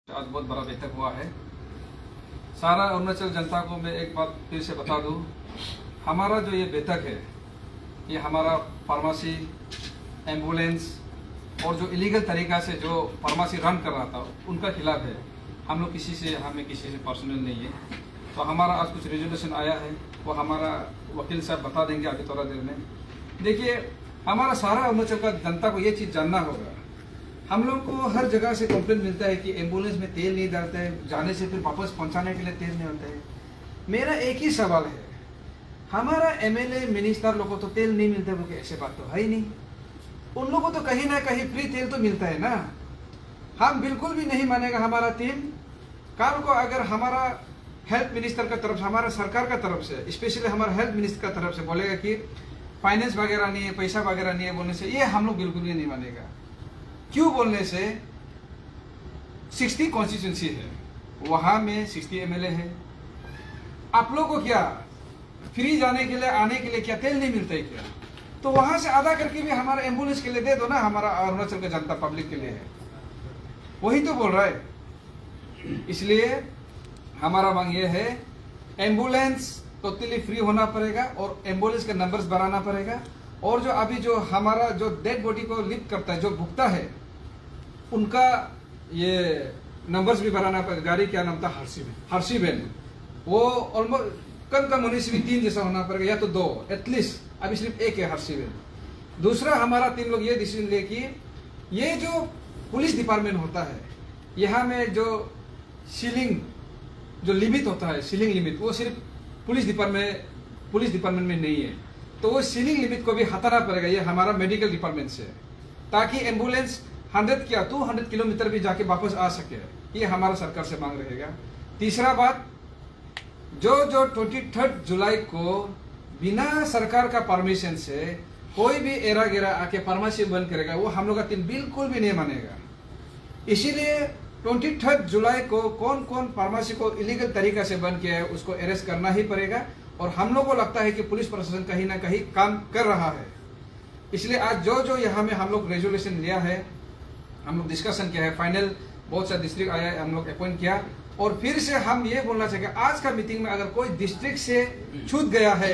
आज बहुत बड़ा बैठक हुआ है। सारा अरुणाचल जनता को मैं एक बात फिर से बता दूं, हमारा जो ये बैठक है ये हमारा फार्मेसी, एम्बुलेंस और जो इलीगल तरीका से जो फार्मेसी रन कर रहा था उनका खिलाफ है। हम लोग हमें किसी से पर्सनल नहीं है। तो हमारा आज कुछ रेजोल्यूशन आया है, वो हमारा वकील साहब बता देंगे आगे थोड़ा देर में। देखिए, हमारा सारा अरुणाचल का जनता को ये चीज़ जानना होगा। हम लोग को हर जगह से कंप्लेंट मिलता है कि एम्बुलेंस में तेल नहीं डालते हैं, जाने से फिर वापस पहुंचाने के लिए तेल नहीं होता है। मेरा एक ही सवाल है, हमारा एमएलए मिनिस्टर लोगों को तो तेल नहीं मिलता है, ऐसे बात तो है ही नहीं। उन लोगों को तो कहीं ना कहीं फ्री तेल तो मिलता है ना। हम बिल्कुल भी नहीं मानेगा हमारा टीम। कल को अगर हमारा हेल्थ मिनिस्टर का तरफ से, हमारा सरकार का तरफ से, स्पेशली हमारा हेल्थ मिनिस्टर का तरफ से बोलेगा कि फाइनेंस वगैरह नहीं है, पैसा वगैरह नहीं है बोलने से, ये हम लोग बिल्कुल भी नहीं मानेगा। क्यों बोलने से, 60 कॉन्स्टिट्यूंसी है, वहां में 60 एमएलए है। आप लोग को क्या फ्री जाने के लिए, आने के लिए क्या तेल नहीं मिलता है क्या? तो वहां से आधा करके भी हमारा एम्बुलेंस के लिए दे दो ना, हमारा अरुणाचल का जनता पब्लिक के लिए है। वही तो बोल रहा है। इसलिए हमारा मांग ये है, एम्बुलेंस टोटली फ्री होना पड़ेगा और एम्बुलेंस के नंबर्स बढ़ाना पड़ेगा। और जो अभी जो हमारा जो डेड बॉडी को लिफ्ट करता है, जो भुगता है, उनका ये नंबर्स भी बढ़ाना पड़ेगा। गाड़ी क्या नाम था? हर्षीबेन। वो ऑलमोस्ट कम होने से भी 3 जैसा होना पड़ेगा, या तो 2 एटलीस्ट। अभी सिर्फ 1 है हर्षीबेन। दूसरा, हमारा 3 लोग ये डिसीजन ले कि ये जो पुलिस डिपार्टमेंट होता है, यहाँ में जो सीलिंग जो लिमिट होता है, सीलिंग लिमिट, वो सिर्फ पुलिस डिपार्टमेंट में नहीं है। तो वो सीलिंग लिमिट को भी हटाना पड़ेगा, ये हमारा मेडिकल डिपार्टमेंट से, ताकि एम्बुलेंस 200 किलोमीटर भी जाके वापस आ सके। ये हमारा सरकार से मांग रहेगा। तीसरा बात, जो 23 जुलाई को बिना सरकार का परमिशन से कोई भी एरा गेरा आके फार्मेसी बंद करेगा, वो हम लोग का टीम बिल्कुल भी नहीं मानेगा। इसीलिए 23 जुलाई को कौन कौन फार्मेसी को इलीगल तरीका से बंद किया है उसको अरेस्ट करना ही पड़ेगा। और हम लोग को लगता है कि पुलिस प्रशासन कहीं ना कहीं काम कर रहा है। इसलिए आज जो यहाँ में हम लोग रेजोल्यूशन लिया है, हम लोग डिस्कशन किया है, फाइनल बहुत सा डिस्ट्रिक्ट आया है, हम लोग अपॉइंट किया। और फिर से हम ये बोलना चाहिए, आज का मीटिंग में अगर कोई डिस्ट्रिक्ट से छूट गया है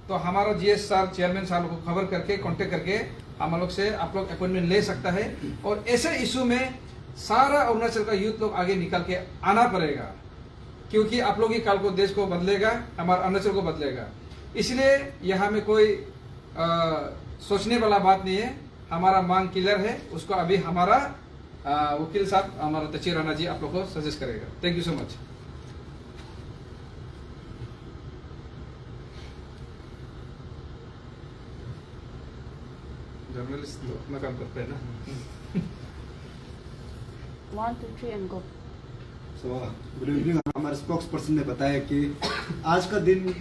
तो हमारा जीएस साहब, चेयरमैन साहब को खबर करके, कॉन्टेक्ट करके हम लोग से आप लोग अपॉइंटमेंट ले सकता है। और ऐसे इशू में सारा अरुणाचल का यूथ लोग आगे निकल के आना पड़ेगा, क्योंकि आप लोग ही कल को देश को बदलेगा, हमारा अरुणाचल को बदलेगा। इसलिए यहाँ में कोई सोचने वाला बात नहीं है। हमारा मांग क्लियर है, उसको अभी हमारा वकील साहब, हमारा तची राणा जी आप लोग को सजेस्ट करेगा। Thank you so much. Journalist तो अपना काम करते हैं ना। 1 2 3 and go. Good evening. हमारे स्पोक्स पर्सन ने बताया कि आज का दिन,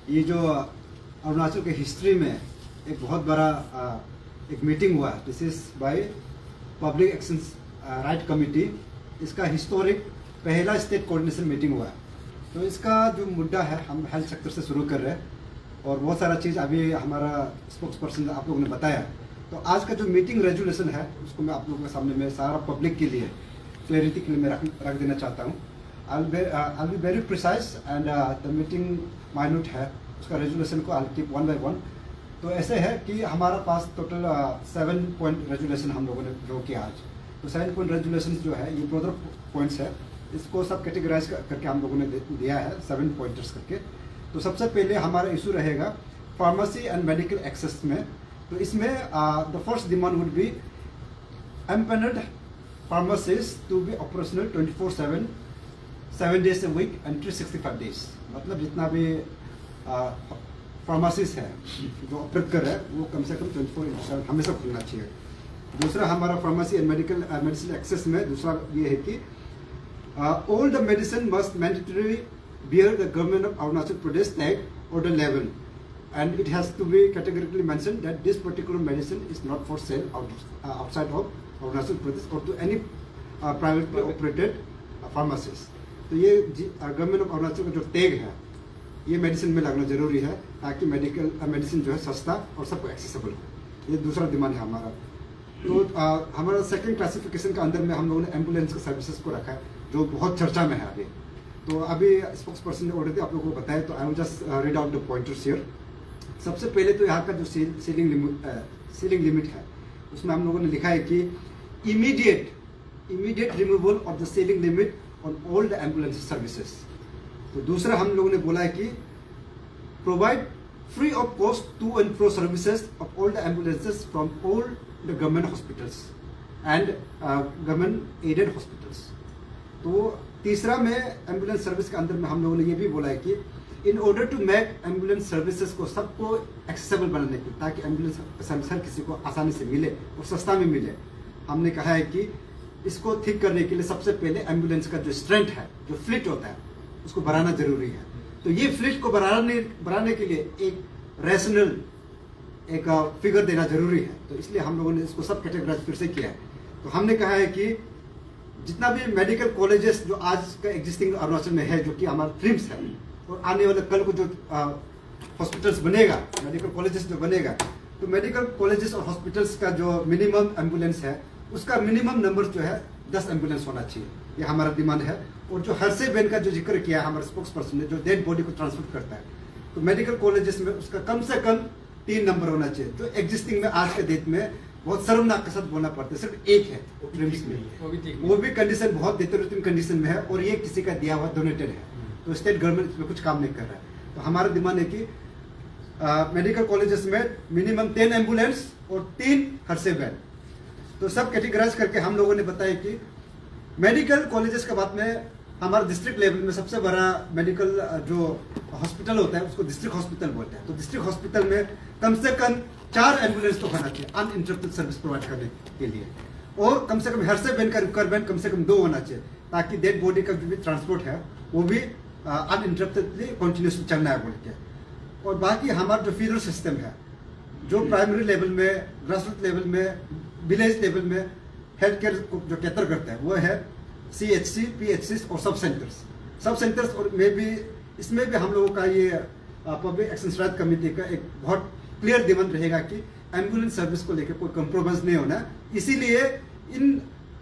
ये जो अरुणाचल के हिस्ट्री में एक बहुत बड़ा एक मीटिंग हुआ, this is by public action right committee. इसका हिस्टोरिक पहला स्टेट कोऑर्डिनेशन मीटिंग हुआ। तो इसका जो मुद्दा है, हम हेल्थ सेक्टर से शुरू कर रहे हैं और बहुत सारा चीज़ अभी हमारा स्पोक्स पर्सन आप लोगों ने बताया। तो आज का जो मीटिंग रेजोल्यूशन है, उसको मैं आप लोगों के सामने में सारा पब्लिक के लिए क्लैरिटी के लिए मैं रख देना चाहता हूँ। I'll be very precise and the meeting minute है, उसका रेजोल्यूशन को I'll keep 1 by 1। तो ऐसे है कि हमारा पास टोटल 7 पॉइंट रेजोल्यूशन हम लोगों ने ड्रॉ किया आज। तो 7 पॉइंट रेजोल्यूशन जो है, ये ब्रॉडर पॉइंट्स है, इसको सब कैटेगराइज करके हम लोगों ने दिया है 7 पॉइंटर्स करके। तो सबसे पहले हमारा इशू रहेगा फार्मेसी एंड मेडिकल एक्सेस में। तो इसमें the first demand would be empanelled pharmacies to be operational 24/7, 7 days a week and 365 days। मतलब जितना भी फार्मेसीज है जो ऑपरेट कर रहे हैं, वो कम से कम 24/7 हमेशा खुलना चाहिए। दूसरा, हमारा फार्मेसी एंड मेडिसिन एक्सेस में दूसरा ये है कि all the medicine must mandatorily bear the government of Arunachal Pradesh tag order level, and it has to be categorically mentioned that this particular medicine is not for sale outside of Arunachal Pradesh और तो any privately operated pharmacies. तो ये government of Arunachal का जो tag है, ये medicine में लगना जरूरी है, ताकि मेडिसिन जो है सस्ता और सबको एक्सेसिबल हो। ये दूसरा डिमांड है हमारा। तो हमारा सेकंड क्लासिफिकेशन के अंदर में हम लोगों ने एम्बुलेंस के सर्विसेज को रखा है, जो बहुत चर्चा में है अभी। तो अभी स्पोक्स पर्सन ने ऑलरेडी आप लोगों को बताया, तो I will just read out the pointers here. सबसे पहले तो यहाँ का जो सीलिंग लिमिट है, उसमें हम लोगों ने लिखा है कि immediate removal of the ceiling limit on all the ambulance services. तो दूसरा हम लोगों ने बोला है कि provide free of cost to and fro services of all the ambulances from all the government hospitals and government aided hospitals. तो तीसरा में एम्बुलेंस सर्विस के अंदर में हम लोगों ने ये भी बोला है कि in order to make ambulance services को सबको एक्सेसिबल बनाने की, ताकि एम्बुलेंस सर्विस हर किसी को आसानी से मिले और सस्ता में मिले, हमने कहा है कि इसको ठीक करने के लिए सबसे पहले एम्बुलेंस का जो स्ट्रेंथ है, जो फ्लीट होता है, उसको बढ़ाना जरूरी है। तो ये फ्लीट को बढ़ाने के लिए एक रैशनल एक फिगर देना जरूरी है। तो इसलिए हम लोगों ने इसको सब कैटेगराइज फिर से किया है। तो हमने कहा है कि जितना भी मेडिकल कॉलेजेस जो आज का एग्जिस्टिंग अरुणाचल में है, जो कि हमारा ट्रिम्स है, और आने वाले कल को जो हॉस्पिटल्स बनेगा, मेडिकल कॉलेजेस जो बनेगा, तो मेडिकल कॉलेजेस और हॉस्पिटल्स का जो मिनिमम एम्बुलेंस है, उसका मिनिमम नंबर जो है 10 एम्बुलेंस होना चाहिए, ये हमारा डिमांड है। और जो हर्षे बेन का जो जिक्र किया है हमारे स्पोक्स पर्सन ने, जो डेड बॉडी को ट्रांसफर करता है, तो मेडिकल कॉलेजेस में उसका कम से कम 3 नंबर होना चाहिए। तो एग्जिस्टिंग में आज के डेट में बहुत शर्मनाक के साथ बोलना पड़ता है, सिर्फ एक है ट्रिम्स में, वो भी कंडीशन बहुत डिटेरियोरेटिंग कंडीशन में है, और ये किसी का दिया हुआ डोनेटेड है। तो स्टेट गवर्नमेंट इसमें कुछ काम नहीं कर रहा है। तो हमारा डिमांड है कि मेडिकल कॉलेजेस में मिनिमम 10 एम्बुलेंस और 3 हर्षे वैन। तो सब कैटेगराइज करके हम लोगों ने बताया कि मेडिकल कॉलेजेस के बाद में हमारा डिस्ट्रिक्ट लेवल में सबसे बड़ा मेडिकल जो हॉस्पिटल होता है, उसको डिस्ट्रिक्ट हॉस्पिटल बोलते हैं। तो डिस्ट्रिक्ट हॉस्पिटल में कम से कम 4 एम्बुलेंस तो होना चाहिए अनइंटरप्टेड सर्विस प्रोवाइड करने के लिए, और कम से कम हर्षे वैन का रिक्वायरमेंट कम से कम 2 होना चाहिए, ताकि डेड बॉडी का जो भी ट्रांसपोर्ट है वो भी अनइंटरप्टेडली कंटिन्यूसली चलना है बोल के। और बाकी हमारा जो फीडर सिस्टम है, जो प्राइमरी लेवल में, ग्रासरूट लेवल में, विलेज लेवल में हेल्थ केयर को जो कैटर करता है, वो है CHC, PHCs और सब सेंटर्स। और इसमें भी हम लोगों का ये पब्लिक एक्शन राइट कमेटी का एक बहुत क्लियर डिमांड रहेगा कि एम्बुलेंस सर्विस को लेकर कोई कंप्रोमाइज नहीं होना। इसीलिए इन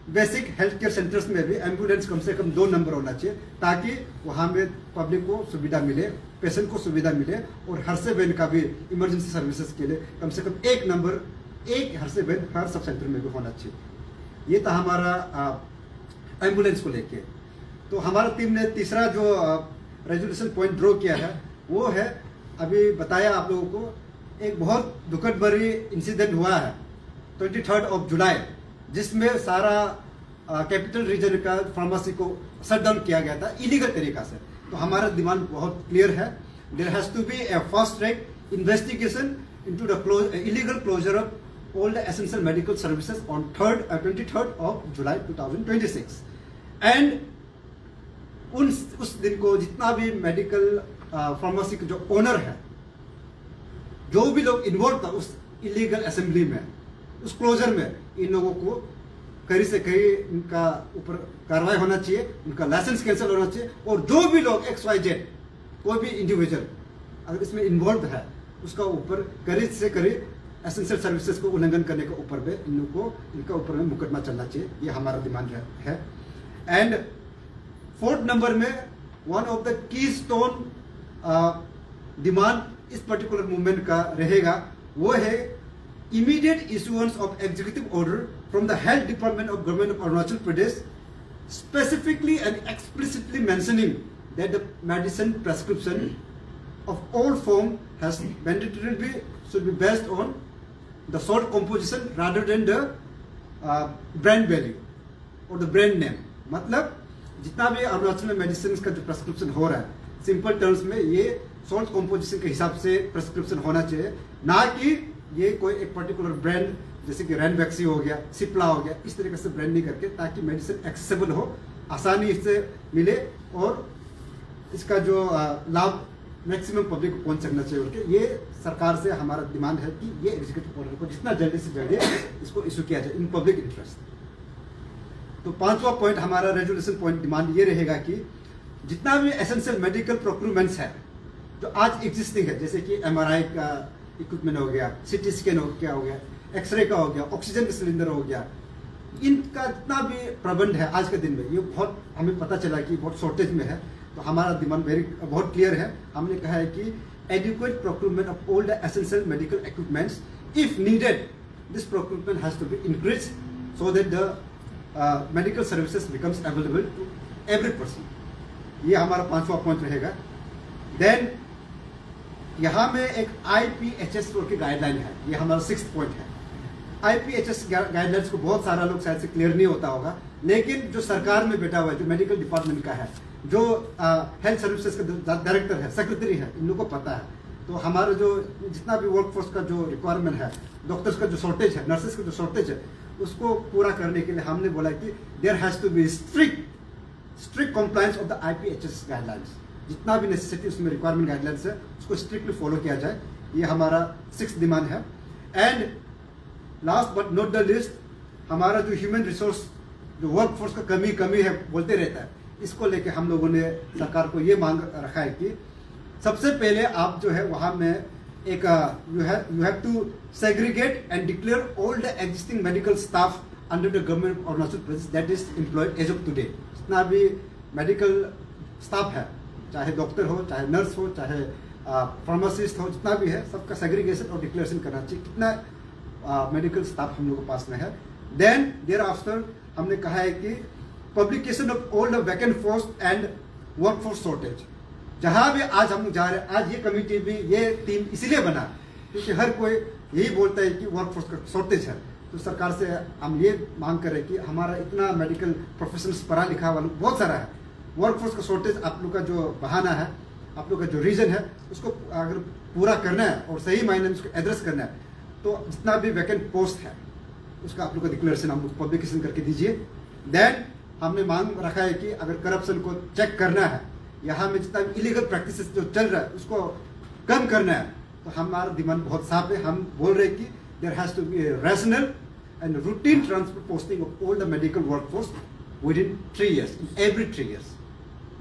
बेसिक हेल्थ केयर सेंटर्स में भी एम्बुलेंस कम से कम 2 नंबर होना चाहिए, ताकि वहाँ में पब्लिक को सुविधा मिले, पेशेंट को सुविधा मिले, और हर्षे वैन का भी इमरजेंसी सर्विसेज के लिए कम से कम 1 नंबर, 1 हर्षे वैन हर सब सेंटर में भी होना चाहिए। ये था हमारा एम्बुलेंस को लेके। तो हमारा टीम ने तीसरा जो रेजोल्यूशन पॉइंट ड्रॉ किया है, वो है, अभी बताया आप लोगों को, एक बहुत दुखद भरी इंसिडेंट हुआ है 23 जुलाई, जिसमें सारा कैपिटल रीजन का फार्मेसी को शट डाउन किया गया था इलीगल तरीका से। तो हमारा डिमांड बहुत क्लियर है, there has to be a fast track investigation into the illegal closure of all the essential medical services on 23rd of July 2026, and उस दिन को जितना भी मेडिकल फार्मेसी के जो ओनर है, जो भी लोग इन्वॉल्व था उस इलीगल असेंबली में, उस क्लोजर में, इन लोगों को कहीं से कहीं इनका ऊपर कार्रवाई होना चाहिए, उनका लाइसेंस कैंसिल होना चाहिए, और जो भी लोग XYZ कोई भी इंडिविजुअल अगर इसमें इन्वॉल्व है, उसका ऊपर करीब से करीब एसेंशियल सर्विसेज को उल्लंघन करने के ऊपर में इनका ऊपर में मुकदमा चलना चाहिए। ये हमारा डिमांड है। एंड 4th नंबर में one of the key stone demand इस पर्टिकुलर मूवमेंट का रहेगा, वो है immediate issuance of executive order from the health department of government of Arunachal Pradesh specifically and explicitly mentioning that the medicine prescription of all form has mandatorily should be based on the salt composition rather than the brand value or the brand name। मतलब जितना भी अरुणाचल में medicine का जो prescription हो रहा है, simple terms में ये सॉल्ट कॉम्पोजिशन के हिसाब से प्रेस्क्रिप्शन होना चाहिए, ना कि ये कोई एक पर्टिकुलर ब्रांड जैसे कि रैनबैक्सी हो गया, सिप्ला हो गया, इस तरीके से ब्रांड नहीं करके, ताकि मेडिसिन एक्सेसिबल हो, आसानी से मिले, और इसका जो लाभ मैक्सिमम पब्लिक को पहुंच सकना चाहिए। उनके ये सरकार से हमारा डिमांड है कि ये एग्जीक्यूटिव ऑर्डर को जितना जल्दी से जल्दी इसको इशू किया जाए इन पब्लिक इंटरेस्ट। तो 5वां पॉइंट हमारा रेजोल्यूशन पॉइंट डिमांड ये रहेगा कि जितना भी एसेंशियल मेडिकल प्रोक्यूरमेंट्स है जो आज एग्जिस्टिंग है, जैसे कि MRI का इक्विपमेंट हो गया, CT स्कैन हो गया, एक्सरे का हो गया, ऑक्सीजन का सिलेंडर हो गया, इनका जितना भी प्रबंध है आज के दिन में, ये बहुत हमें पता चला कि बहुत शॉर्टेज में है। तो हमारा डिमांड बहुत क्लियर है। हमने कहा है कि adequate procurement of all the essential medical equipments, if needed this procurement has to be increase so that the medical services becomes available to every person. ये हमारा 5वां पॉइंट रहेगा। देन यहाँ में एक IPHS की गाइडलाइन है, ये हमारा 6th पॉइंट है। IPHS गाइडलाइंस को बहुत सारा लोग शायद से क्लियर नहीं होता होगा, लेकिन जो सरकार में बैठा हुआ है, जो मेडिकल डिपार्टमेंट का है, जो हेल्थ सर्विसेज का डायरेक्टर है, सेक्रेटरी है, इन लोगों को पता है। तो हमारा जो जितना भी वर्कफोर्स का जो रिक्वायरमेंट है, डॉक्टर्स का जो शॉर्टेज है, नर्सेज का जो शॉर्टेज है, उसको पूरा करने के लिए हमने बोला कि there has to be strict compliance of the IPHS guidelines. जितना भी नेसेसिटी उसमें रिक्वायरमेंट गाइडलाइंस है, उसको स्ट्रिक्टली फॉलो किया जाए। ये हमारा 6th डिमांड है। And last but not the list, हमारा जो ह्यूमन रिसोर्स, जो वर्कफोर्स का कमी है बोलते रहता है, इसको लेके हम लोगों ने सरकार को ये मांग रखा है कि सबसे पहले आप जो है वहां में एक you have to segregate and declare all the existing medical staff under the government of Arunachal Pradesh that is employed as of today. जितना भी मेडिकल स्टाफ है, चाहे डॉक्टर हो, चाहे नर्स हो, चाहे फार्मासिस्ट हो, जितना भी है, सबका सेग्रीगेशन और डिक्लेरेशन करना चाहिए कितना मेडिकल स्टाफ हम लोग के पास में है। देन देयर आफ्टर हमने कहा है कि publication of all the vacant post and workforce shortage. जहां भी आज हम जा रहे हैं, आज ये कमिटी भी, ये टीम इसीलिए बना क्योंकि हर कोई यही बोलता है कि वर्कफोर्स का शॉर्टेज है। तो सरकार से हम ये मांग कर रहे हैं कि हमारा इतना मेडिकल प्रोफेशनल्स पढ़ा लिखा वाला बहुत सारा है, वर्कफोर्स का शॉर्टेज आप लोग का जो बहाना है, आप लोग का जो रीजन है, उसको अगर पूरा करना है और सही मायने में उसको एड्रेस करना है, तो जितना भी वैकेंट पोस्ट है उसका आप लोग का डिक्लेरेशन हम लोग पब्लिकेशन करके दीजिए। देन हमने मांग रखा है कि अगर करप्शन को चेक करना है, यहाँ में जितना इलीगल प्रैक्टिसेस जो चल रहा है उसको कम करना है, तो हमारा डिमांड बहुत साफ है। हम बोल रहे हैं कि there has to be rational and routine transfer posting of all the medical workforce within 3 years, in every 3 years।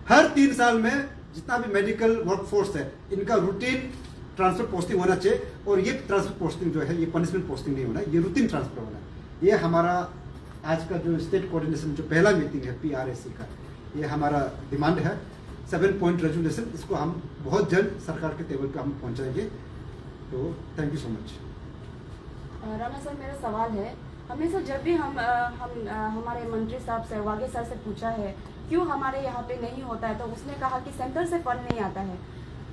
हर 3 साल में जितना भी मेडिकल वर्कफोर्स है, इनका रूटीन ट्रांसफर पोस्टिंग होना चाहिए। और ये ट्रांसफर पोस्टिंग जो है, ये पनिशमेंट पोस्टिंग नहीं होना, ये रूटीन ट्रांसफर होना है। ये हमारा आज का जो स्टेट कोऑर्डिनेशन जो पहला मीटिंग है PRAC का, ये हमारा डिमांड है। 7 पॉइंट रेजोल्यूशन, इसको हम बहुत जल्द सरकार के टेबल पे हम पहुंचाएंगे। तो thank you so much. Rana sir, मेरा सवाल है, हमेशा जब भी हम हमारे मंत्री साहब से, वागे सर से पूछा है क्यों हमारे यहाँ पे नहीं होता है, तो उसने कहा कि सेंटर से फंड नहीं आता है।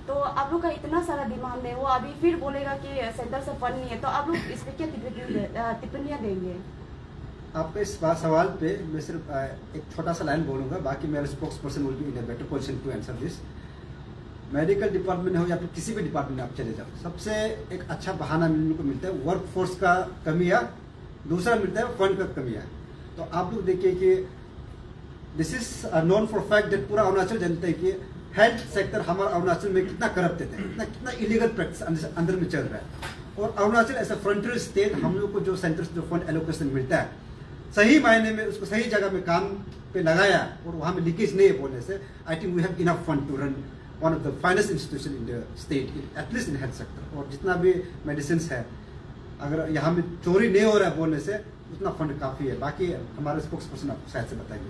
तो आप लोग का इतना सारा डिमांड है, वो अभी फिर बोलेगा कि सेंटर से फंड नहीं है, तो आप लोग इस पे क्या टिप्पणियाँ देंगे? आपका इस सवाल पे मैं सिर्फ एक छोटा सा लाइन बोलूंगा, बाकी मेरा spokesperson will be in a better position to answer this. Medical department हो या फिर किसी भी डिपार्टमेंट में आप चले जाओ, सबसे एक अच्छा बहाना मिलने को मिलता है वर्क फोर्स का कमी है, दूसरा मिलता है फंड का कमी है। तो आप लोग देखिए कि this is known for fact that पूरा अरुणाचल जानते हैं कि हेल्थ सेक्टर हमारा अरुणाचल में कितना करप्टेड है, कितना इलीगल प्रैक्टिस अंदर में चल रहा है। और अरुणाचल ऐसा फ्रंटियर स्टेट, हम लोग को जो सेंटर से जो फंड एलोकेशन मिलता है, सही मायने में उसको सही जगह में काम पे लगाया और वहाँ में लीकेज नहीं है बोलने से, I think we have enough fund to run one of the finest institution in the state, at least in health sector. और जितना भी मेडिसिन है, अगर यहाँ में चोरी नहीं हो रहा है बोलने से, उतना फंड काफ़ी है। बाकी हमारे स्पोक्स पर्सन आपको शायद से बताएंगे।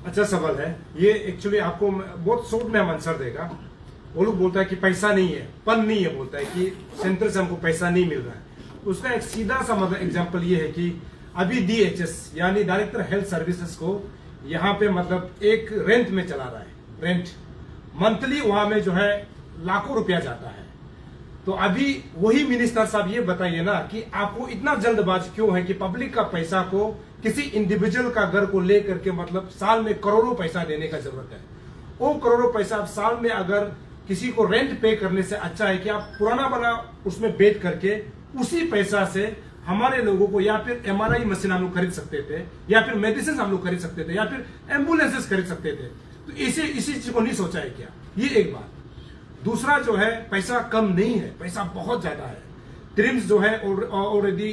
अच्छा सवाल है ये, एक्चुअली आपको बहुत शॉर्ट में हम आंसर देगा। वो लोग बोलता है कि पैसा नहीं है, फंड नहीं है, बोलता है कि सेंटर से हमको पैसा नहीं मिल रहा है। उसका एक सीधा सा मतलब एग्जाम्पल ये है कि अभी DHS यानी डायरेक्टर हेल्थ सर्विसेज को यहाँ पे मतलब एक रेंट में चला रहा है, रेंट मंथली वहां में जो है लाखों रुपया जाता है। तो अभी वही मिनिस्टर साहब ये बताइए ना कि आपको इतना जल्दबाज क्यों है कि पब्लिक का पैसा को किसी इंडिविजुअल का घर को लेकर के मतलब साल में करोड़ों पैसा देने का जरूरत है। वो करोड़ों पैसा आप साल में अगर किसी को रेंट पे करने से अच्छा है कि आप पुराना बना उसमें बेच करके उसी पैसा से हमारे लोगों को या फिर MRI मशीन हम लोग खरीद सकते थे, या फिर मेडिसिन हम लोग खरीद सकते थे, या फिर एम्बुलेंसेस खरीद सकते थे। तो इसी चीज को नहीं सोचा है क्या? ये एक बात। दूसरा जो है, पैसा कम नहीं है, पैसा बहुत ज्यादा है। ट्रिम्स जो है ऑलरेडी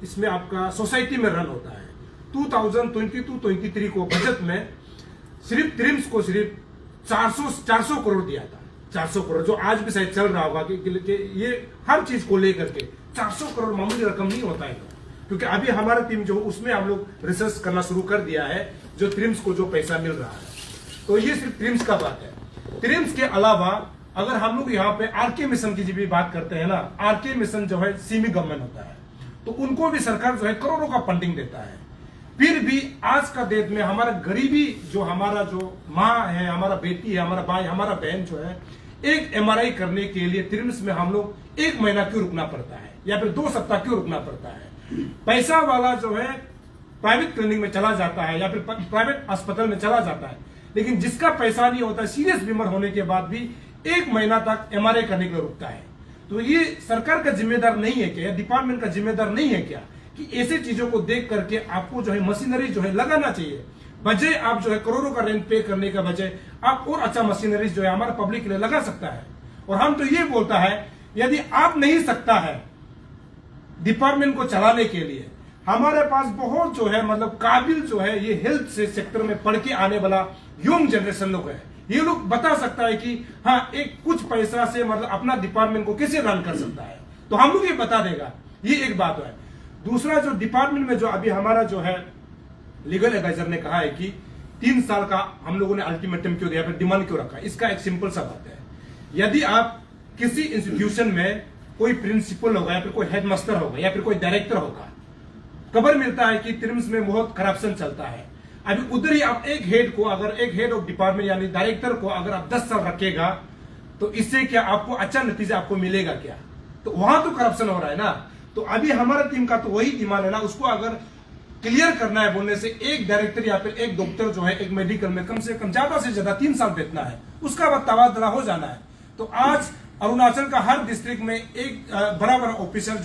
इसमें आपका सोसाइटी में रन होता है। 2022-23 को बजट में सिर्फ ट्रिम्स को सिर्फ 400 करोड़ दिया था, 400 करोड़, जो आज भी शायद चल रहा होगा कि ये हर चीज को लेकर के 400 करोड़ मामूली रकम नहीं होता है, क्योंकि अभी हमारा टीम जो उसमें हम लोग रिसर्च करना शुरू कर दिया है, जो ट्रिम्स को जो पैसा मिल रहा है। तो ये सिर्फ ट्रिम्स का बात है। ट्रिम्स के अलावा अगर हम लोग यहाँ पे आरके मिशन की भी बात करते हैं ना, आरके मिशन जो है सेमी गवर्नमेंट होता है, तो उनको भी सरकार जो है करोड़ों का फंडिंग देता है। फिर भी आज का डेट में हमारा गरीबी जो हमारा जो माँ है, हमारा बेटी है, हमारा भाई, हमारा बहन जो है, एक MRI करने के लिए ट्रिम्स में हम लोग 1 महीना क्यों रुकना पड़ता है, या फिर 2 सप्ताह क्यों रुकना पड़ता है। पैसा वाला जो है प्राइवेट क्लिनिक में चला जाता है या फिर प्राइवेट अस्पताल में चला जाता है, लेकिन जिसका पैसा नहीं होता, सीरियस बीमार होने के बाद भी 1 महीना तक MRI करने के लिए रुकता है। तो ये सरकार का जिम्मेदार नहीं है क्या, या डिपार्टमेंट का जिम्मेदार नहीं है क्या कि ऐसी चीजों को देख करके आपको जो है मशीनरी जो है लगाना चाहिए, बजाय आप जो है करोड़ों का रेंट पे करने का बजाय आप और अच्छा मशीनरी जो है हमारा पब्लिक के लिए लगा सकता है। और हम तो ये बोलता है, यदि आप नहीं सकता है डिपार्टमेंट को चलाने के लिए, हमारे पास बहुत जो है मतलब काबिल जो है ये हेल्थ से सेक्टर में पढ़ के आने वाला यंग जनरेशन लोग है, ये लोग बता सकता है कि हाँ एक कुछ पैसा से मतलब अपना डिपार्टमेंट को कैसे रन कर सकता है, तो हम लोग ये बता देगा। ये एक बात है। दूसरा, जो डिपार्टमेंट में जो अभी हमारा जो है लीगल एडवाइजर ने कहा है कि 3 साल का हम लोगों ने अल्टीमेटम क्यों दिया, फिर डिमांड क्यों रखा, इसका एक सिंपल सा बात है। यदि आप किसी इंस्टीट्यूशन में कोई प्रिंसिपल होगा या फिर कोई हेडमास्टर होगा या फिर कोई डायरेक्टर होगा, खबर मिलता है कि ट्रिम्स में बहुत करप्शन चलता है, अभी उधर ही आप एक हेड को, अगर एक हेड ऑफ डिपार्टमेंट यानी डायरेक्टर को अगर आप 10 साल रखेगा, तो इससे क्या आपको अच्छा नतीजा आपको मिलेगा क्या? तो वहां तो करप्शन हो रहा है ना। तो अभी हमारा टीम का तो वही डिमांड है ना, उसको अगर क्लियर करना है बोलने से, एक डायरेक्टर या फिर एक डॉक्टर जो है एक मेडिकल में कम से कम ज्यादा से ज्यादा 3 साल बैठना है, उसका बाद तबादला हो जाना है। तो आज अरुणाचल का हर डिस्ट्रिक्ट में एक बड़ा बड़ा ऑफिसर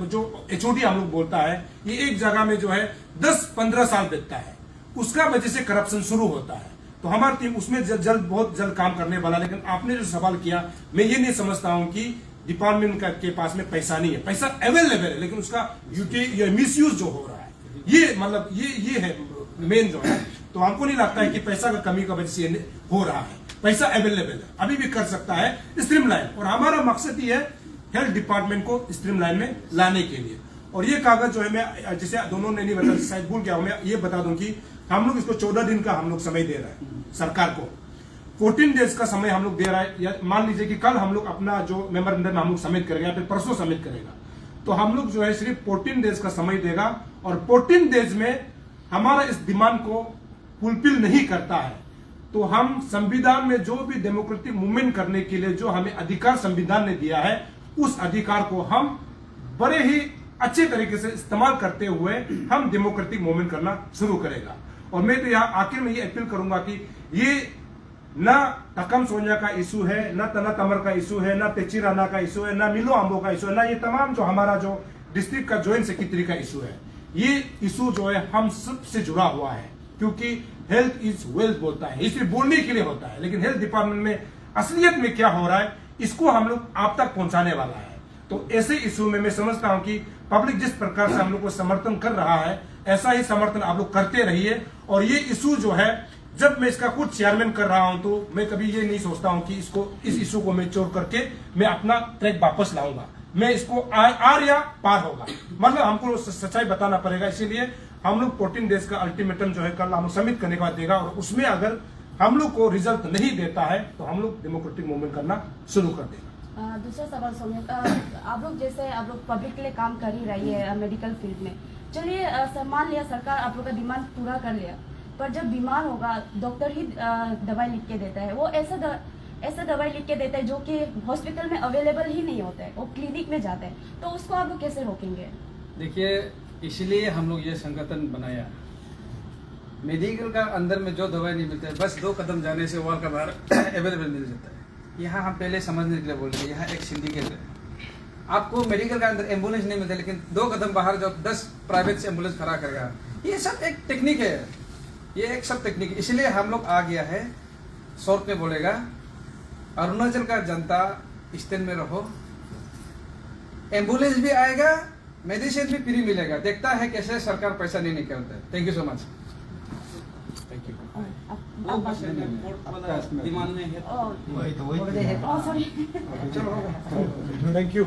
जो HOD हम लोग बोलता है, ये एक जगह में जो है 10-15 साल बैठता है, उसका वजह से करप्शन शुरू होता है। तो हमारी टीम उसमें बहुत जल्द काम करने वाला। लेकिन आपने जो सवाल किया, मैं ये नहीं समझता हूं कि डिपार्टमेंट के पास में पैसा नहीं है, पैसा अवेलेबल है, लेकिन उसका मिसयूज जो हो रहा है, ये मतलब ये है मेन जो है। तो हमको नहीं लगता है कि पैसा का कमी का वजह से हो रहा है, पैसा अवेलेबल है, अभी भी कर सकता है स्ट्रीमलाइन। और हमारा मकसद ही है हेल्थ डिपार्टमेंट को स्ट्रीमलाइन में लाने के लिए। और ये कागज जो है, मैं जैसे दोनों ने नहीं बताया, शायद भूल गया हूं, मैं ये बता दूं कि हम लोग इसको 14 दिन का हम लोग समय दे रहे हैं सरकार को, 14 डेज का समय हम लोग दे रहा है। या मान लीजिए कि कल हम लोग अपना जो मेमोरेंडम हम लोग सबमिट करेगा या फिर परसों सबमिट करेगा, तो हम लोग जो है सिर्फ 14 डेज का समय देगा। और 14 डेज में हमारा इस डिमांड को फुलफिल नहीं करता है, तो हम संविधान में जो भी डेमोक्रेटिक मूवमेंट करने के लिए जो हमें अधिकार संविधान ने दिया है, उस अधिकार को हम बड़े ही अच्छे तरीके से इस्तेमाल करते हुए हम डेमोक्रेटिक मूवमेंट करना शुरू करेगा। और मैं तो यहाँ आखिर में ये अपील करूंगा कि ये ना तकम सोनिया का इशू है, ना तना तमर का इशू है, ना तेची राना का इशू है, ना मिलो आम्बो का इशू है, ना ये तमाम जो हमारा जो डिस्ट्रिक्ट का ज्वाइंट सेक्रेटरी का इशू है। ये इशू जो है हम सबसे जुड़ा हुआ है, क्योंकि हेल्थ इज वेल्थ बोलता है, इसलिए बोलने के लिए होता है, लेकिन हेल्थ डिपार्टमेंट में असलियत में क्या हो रहा है, इसको हम लोग आप तक पहुंचाने वाला है। तो ऐसे इशू में मैं समझता हूं कि पब्लिक जिस प्रकार से हम लोग को समर्थन कर रहा है, ऐसा ही समर्थन आप लोग करते रहिए। और ये इशू जो है, जब मैं इसका कुछ चेयरमैन कर रहा हूं, तो मैं कभी ये नहीं सोचता हूं कि इस इशू को मैं चोर करके मैं अपना ट्रैक वापस लाऊंगा। मैं इसको आर या पार होगा, मतलब हमको सच्चाई बताना पड़ेगा। इसीलिए हम लोग 14 डेज का अल्टीमेटम जो है कल हम सबमिट करने के बाद देगा, और उसमें अगर हम लोग को रिजल्ट नहीं देता है तो हम लोग डेमोक्रेटिक मूवमेंट करना शुरू कर देगा। दूसरा सवाल सोनिया, आप लोग पब्लिक के लिए काम कर ही रही है मेडिकल फील्ड में, चलिए मान लिया सरकार आप लोग का डिमांड पूरा कर लिया, पर जब बीमार होगा डॉक्टर ही दवाई लिख के देता है, वो ऐसा दवाई लिख के देता है जो कि हॉस्पिटल में अवेलेबल ही नहीं होता है, वो क्लिनिक में जाता है, तो उसको आप लोग कैसे रोकेंगे? देखिए, इसलिए हम लोग ये संगठन बनाया। मेडिकल का अंदर में जो दवाई नहीं मिलता है, बस 2 कदम जाने से वॉल का बाहर अवेलेबल मिल जाता है। यहाँ हम पहले समझने के लिए बोल रहे हैं, यहाँ एक सिंडिकेट है। आपको मेडिकल का अंदर एम्बुलेंस नहीं मिलता, लेकिन 2 कदम बाहर जो 10 प्राइवेट से एम्बुलेंस खड़ा करेगा, ये सब एक टेक्निक है, ये एक सब टेक्निक है। इसलिए हम लोग आ गया है, शॉर्ट में बोलेगा, अरुणाचल का जनता स्टैंड में रहो, एम्बुलेंस भी आएगा, मेडिसिन भी फ्री मिलेगा। देखता है कैसे सरकार पैसा नहीं निकालता है। Thank you so much. Thank you. Sorry thank you.